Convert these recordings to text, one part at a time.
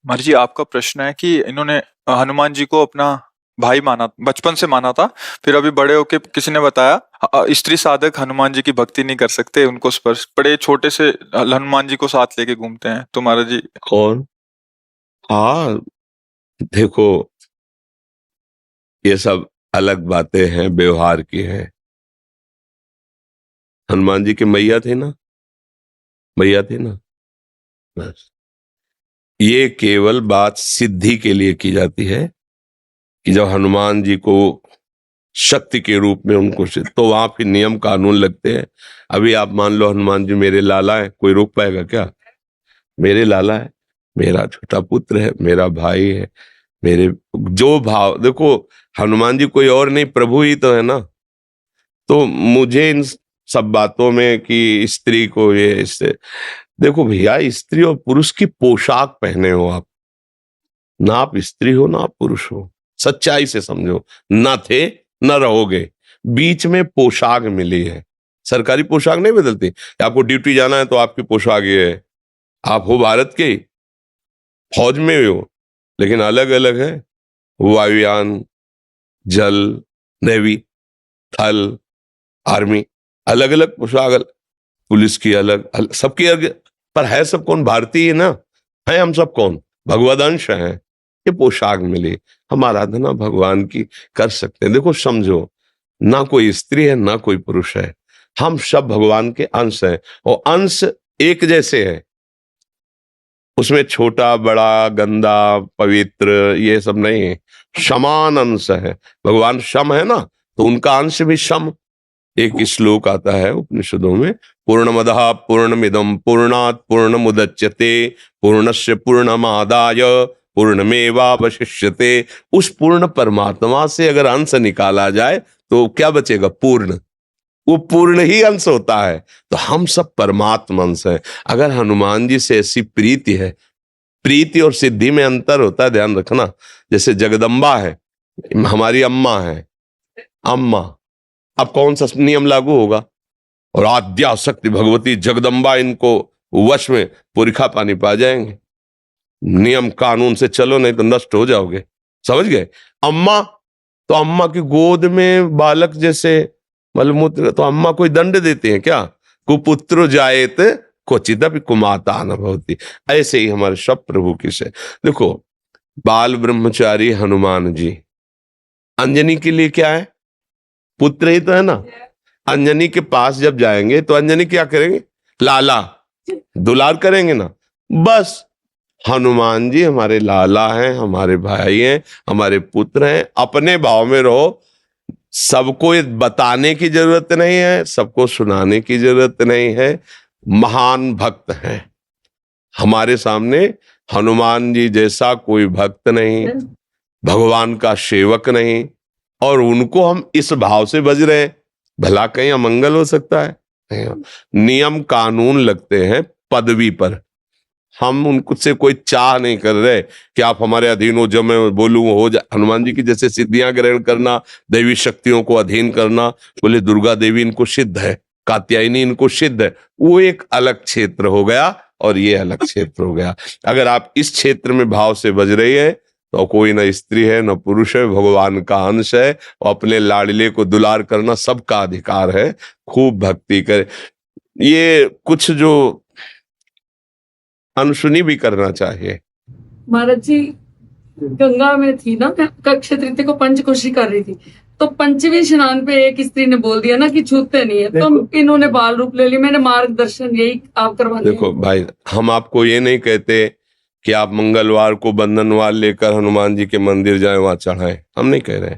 महर्षि जी, आपका प्रश्न है कि इन्होंने हनुमान जी को अपना भाई माना, बचपन से माना था। फिर अभी बड़े होके किसी ने बताया स्त्री साधक हनुमान जी की भक्ति नहीं कर सकते, उनको स्पर्श बड़े छोटे से हनुमान जी को साथ लेके घूमते हैं। तो महाराज जी कौन? हाँ, देखो, ये सब अलग बातें हैं, व्यवहार की हैं। हनुमान जी के मैया थे ना, मैया थे ना, बस। ये केवल बात सिद्धि के लिए की जाती है कि जब हनुमान जी को शक्ति के रूप में उनको तो वहां फिर नियम कानून लगते हैं। अभी आप मान लो हनुमान जी मेरे लाला है, कोई रोक पाएगा क्या? मेरे लाला है, मेरा छोटा पुत्र है, मेरा भाई है, मेरे जो भाव देखो, हनुमान जी कोई और नहीं, प्रभु ही तो है ना। तो मुझे इन सब बातों में कि स्त्री को ये इससे, देखो भैया, स्त्री और पुरुष की पोशाक पहने हो आप, ना आप स्त्री हो ना आप पुरुष हो, सच्चाई से समझो। ना थे न रहोगे, बीच में पोशाक मिली है। सरकारी पोशाक नहीं बदलती, आपको ड्यूटी जाना है तो आपकी पोशाक ये है। आप हो भारत के, फौज में हो, लेकिन अलग अलग है। वायुयान, जल, नेवी, थल, आर्मी, अलग अलग पोशाक, पुलिस की अलग, सबकी अलग। पर है सब कौन? भारतीय ना है। हम सब कौन? भगवदंश हैं। ये पोशाक मिली, हम आराधना भगवान की कर सकते हैं। देखो समझो, ना कोई स्त्री है ना कोई पुरुष है, हम सब भगवान के अंश हैं। और अंश एक जैसे हैं, उसमें छोटा बड़ा गंदा पवित्र ये सब नहीं है, समान अंश है। भगवान शम है ना, तो उनका अंश भी शम। एक श्लोक आता है उपनिषदों में, पूर्णमदः पूर्णमिदं पूर्णात् पूर्णमुदच्यते पूर्णस्य पूर्णमादाय पूर्णमेवावशिष्यते। उस पूर्ण परमात्मा से अगर अंश निकाला जाए तो क्या बचेगा? पूर्ण। वो पूर्ण ही अंश होता है। तो हम सब परमात्मा अंश हैं। अगर हनुमान जी से ऐसी प्रीति है, प्रीति और सिद्धि में अंतर होता है, ध्यान रखना। जैसे जगदम्बा है, हमारी अम्मा है, अम्मा, अब कौन सा नियम लागू होगा? और आद्या शक्ति भगवती जगदम्बा, इनको वश में पुरखा पानी पा जाएंगे। नियम कानून से चलो, नहीं तो नष्ट हो जाओगे। समझ गए? अम्मा, तो अम्मा की गोद में बालक जैसे मलमूत्र, तो अम्मा कोई दंड देते हैं क्या? कुपुत्र जायत क्वचिदपि कुमाता न भवति। ऐसे ही हमारे सब प्रभु की से। देखो, बाल ब्रह्मचारी हनुमान जी, अंजनी के लिए क्या है? पुत्र ही तो है ना। अंजनी के पास जब जाएंगे तो अंजनी क्या करेंगे? लाला, दुलार करेंगे ना। बस, हनुमान जी हमारे लाला हैं, हमारे भाई हैं, हमारे पुत्र हैं। अपने भाव में रहो। सबको ये बताने की जरूरत नहीं है, सबको सुनाने की जरूरत नहीं है। महान भक्त हैं हमारे सामने। हनुमान जी जैसा कोई भक्त नहीं, भगवान का सेवक नहीं। और उनको हम इस भाव से भज रहे हैं, भला कहीं अमंगल हो सकता है? नियम कानून लगते हैं पदवी पर। हम उनको से कोई चाह नहीं कर रहे कि आप हमारे अधीन हो, जब मैं बोलूं वो हो जाए। हनुमान जी की जैसे सिद्धियां ग्रहण करना, दैवी शक्तियों को अधीन करना, बोले दुर्गा देवी इनको सिद्ध है, कात्यायनी इनको सिद्ध है, वो एक अलग क्षेत्र हो गया और ये अलग क्षेत्र हो गया। अगर आप इस क्षेत्र में भाव से बज रही है तो कोई न स्त्री है न पुरुष है, भगवान का अंश है। और अपने लाडले को दुलार करना सबका अधिकार है। खूब भक्ति करे। ये कुछ जो अनसुनी भी करना चाहिए। महाराज जी, गंगा में थी ना, मैं अक्षय तृतीया को पंचकोशी कर रही थी, तो पंचवीं स्नान पे एक स्त्री ने बोल दिया ना कि छूते नहीं है, तो इन्होंने बाल रूप ले लिया। मैंने मार्गदर्शन यही आप करवा दिया। देखो भाई, हम आपको ये नहीं कहते कि आप मंगलवार को बंधनवार लेकर हनुमान जी के मंदिर जाएं, वहां चढ़ाएं। हम नहीं कह रहे।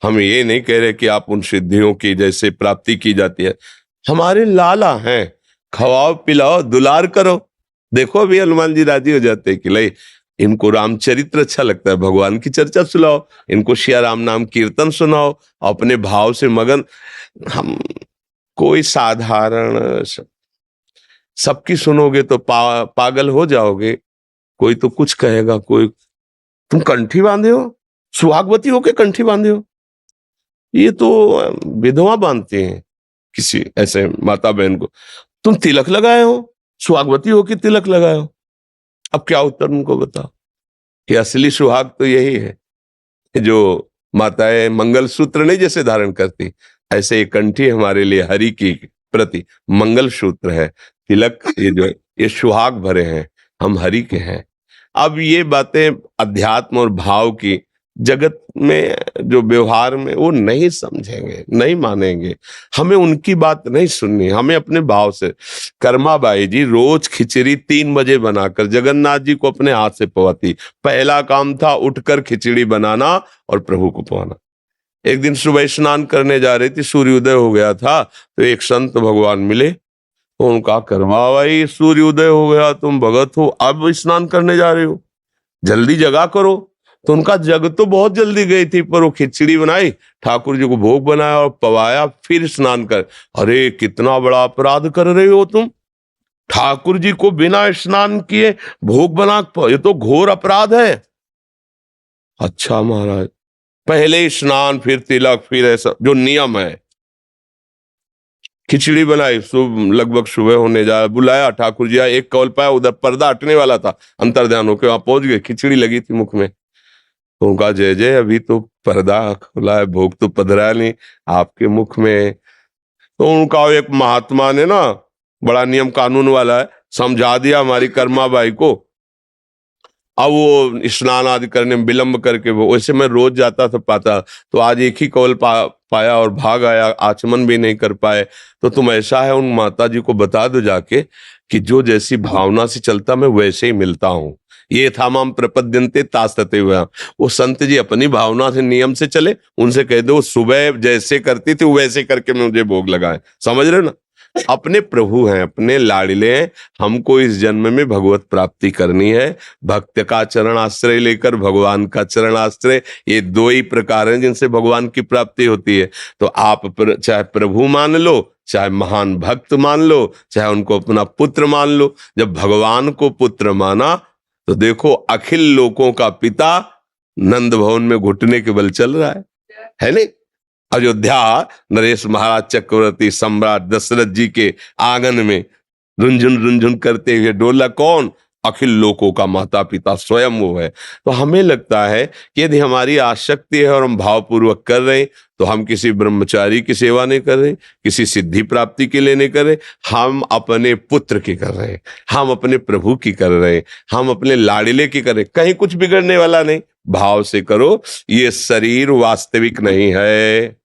हम ये नहीं कह रहे कि आप उन सिद्धियों की जैसे प्राप्ति की जाती है। हमारे लाला हैं, खवाओ पिलाओ दुलार करो। देखो अभी हनुमान जी राजी हो जाते हैं कि ले, इनको रामचरित्र अच्छा लगता है, भगवान की चर्चा सुनाओ, इनको सिया राम नाम कीर्तन सुनाओ, अपने भाव से मगन। हम कोई साधारण सबकी सुनोगे तो पागल हो जाओगे। कोई तो कुछ कहेगा, कोई तुम कंठी बांधे हो, सुहागवती होके कंठी बांधे हो। ये तो विधवा बांधते हैं किसी ऐसे माता बहन को। तुम तिलक लगाए हो, सुहागवती होके तिलक लगाए हो। अब क्या उत्तर उनको बताओ? कि असली सुहाग तो यही है जो माताएं मंगलसूत्र नहीं जैसे धारण करती, ऐसे ये कंठी हमारे लिए हरि की प्रति मंगलसूत्र है, तिलक, ये जो ये सुहाग भरे हैं, हम हरि के हैं। अब ये बातें अध्यात्म और भाव की जगत में जो व्यवहार में वो नहीं समझेंगे, नहीं मानेंगे, हमें उनकी बात नहीं सुननी, हमें अपने भाव से। कर्माबाई जी रोज खिचड़ी 3 बजे बनाकर जगन्नाथ जी को अपने हाथ से पवाती। पहला काम था उठकर खिचड़ी बनाना और प्रभु को पवाना। एक दिन सुबह स्नान करने जा रही थी, सूर्योदय हो गया था, तो एक संत भगवान मिले, तो उनका कर्माबाई सूर्योदय हो गया, तुम भगत हो, अब स्नान करने जा रहे हो, जल्दी जगा करो। तो उनका जग तो बहुत जल्दी गई थी, पर वो खिचड़ी बनाई, ठाकुर जी को भोग बनाया और पवाया, फिर स्नान कर। अरे कितना बड़ा अपराध कर रहे हो तुम, ठाकुर जी को बिना स्नान किए भोग बना, ये तो घोर अपराध है। अच्छा महाराज, पहले स्नान फिर तिलक फिर ऐसा जो नियम है। खिचड़ी बनाई, लगभग सुबह होने जा, बुलाया ठाकुर जी, एक कौल पाया, उधर पर्दा हटने वाला था, अंतर्ध्यान होकर वहां पहुंच गए, खिचड़ी लगी थी मुख में। तो उनका जय जय, अभी तो पर्दा खुला है, भोग तो पधरा नहीं आपके मुख में। तो उनका एक महात्मा ने ना, बड़ा नियम कानून वाला है, समझा दिया हमारी कर्माबाई को। अब वो स्नान आदि करने में विलंब करके, वो वैसे मैं रोज जाता था पाता, तो आज एक ही कौल पाया और भाग आया, आचमन भी नहीं कर पाए। तो तुम ऐसा है, उन माता जी को बता दो जाके कि जो जैसी भावना से चलता मैं वैसे ही मिलता हूँ। ये था माम प्रपद्यन्ते तास्तते हुए, वो संत जी अपनी भावना से नियम से चले, उनसे कह दो सुबह जैसे करती थी वैसे करके मुझे भोग लगाए। समझ रहे हो ना, अपने प्रभु हैं, अपने लाडले हैं, हमको इस जन्म में भगवत प्राप्ति करनी है। भक्त का चरण आश्रय लेकर भगवान का चरण आश्रय, ये 2 ही प्रकार हैं जिनसे भगवान की प्राप्ति होती है। तो आप चाहे प्रभु मान लो, चाहे महान भक्त मान लो, चाहे उनको अपना पुत्र मान लो। जब भगवान को पुत्र माना तो देखो अखिल लोकों का पिता नंद भवन में घुटने के बल चल रहा है नहीं? अयोध्या नरेश महाराज चक्रवर्ती सम्राट दशरथ जी के आंगन में रुंझुन रुंझुन करते हुए डोला कौन? अखिल लोकों का माता पिता स्वयं वो है। तो हमें लगता है कि यदि हमारी आसक्ति है और हम भावपूर्वक कर रहे हैं, तो हम किसी ब्रह्मचारी की सेवा नहीं कर रहे, किसी सिद्धि प्राप्ति के लिए नहीं कर रहे, हम अपने पुत्र की कर रहे हैं, हम अपने प्रभु की कर रहे हैं, हम अपने लाडिले की कर रहे हैं। कहीं कुछ बिगड़ने वाला नहीं, भाव से करो। ये शरीर वास्तविक नहीं है,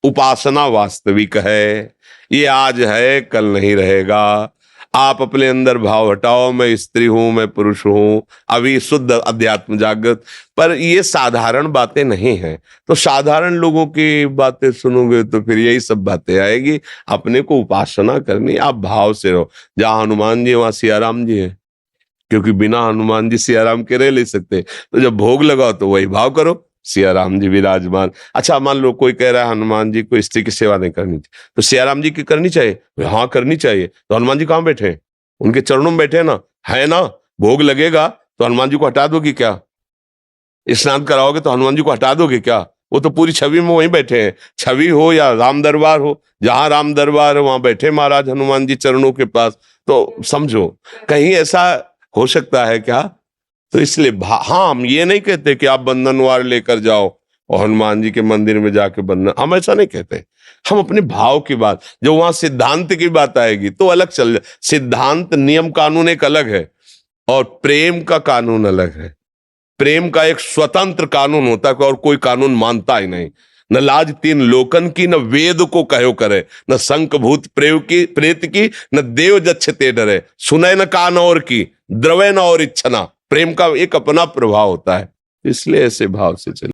उपासना वास्तविक है। ये आज है, कल नहीं रहेगा। आप अपने अंदर भाव हटाओ, मैं स्त्री हूं, मैं पुरुष हूं, अभी शुद्ध अध्यात्म जागृत। पर ये साधारण बातें नहीं हैं, तो साधारण लोगों की बातें सुनोगे तो फिर यही सब बातें आएगी। अपने को उपासना करनी, आप भाव से रहो। जहां हनुमान जी वहां सियाराम जी है, क्योंकि बिना हनुमान जी सियाराम के रह नहीं सकते। तो जब भोग लगाओ तो वही भाव करो, सियाराम जी विराजमान। अच्छा मान लो कोई कह रहा है हनुमान जी को स्त्री की सेवा नहीं करनी चाहिए, तो सियाराम जी की करनी चाहिए? हाँ करनी चाहिए। तो हनुमान जी कहाँ बैठे हैं? उनके चरणों में बैठे ना, है ना? भोग लगेगा तो हनुमान जी को हटा दोगे क्या? स्नान कराओगे तो हनुमान जी को हटा दोगे क्या? वो तो पूरी छवि में वहीं बैठे हैं। छवि हो या राम दरबार हो, जहां राम दरबार है वहां बैठे महाराज हनुमान जी चरणों के पास। तो समझो कहीं ऐसा हो सकता है क्या? तो इसलिए हाँ, हम ये नहीं कहते कि आप बंधनवार लेकर जाओ और हनुमान जी के मंदिर में जाके बंधन, हम ऐसा नहीं कहते। हम अपने भाव की बात, जो वहां सिद्धांत की बात आएगी तो अलग चल जाए। सिद्धांत नियम कानून एक अलग है और प्रेम का कानून अलग है। प्रेम का एक स्वतंत्र कानून होता है और कोई कानून मानता ही नहीं। न लाज 3 लोकन की, न वेद को कहो करे, न शंख भूत प्रेत की, न देव जच्छते डरे, सुने न कान और की, द्रवे न और इच्छना। प्रेम का एक अपना प्रभाव होता है, इसलिए ऐसे भाव से चले।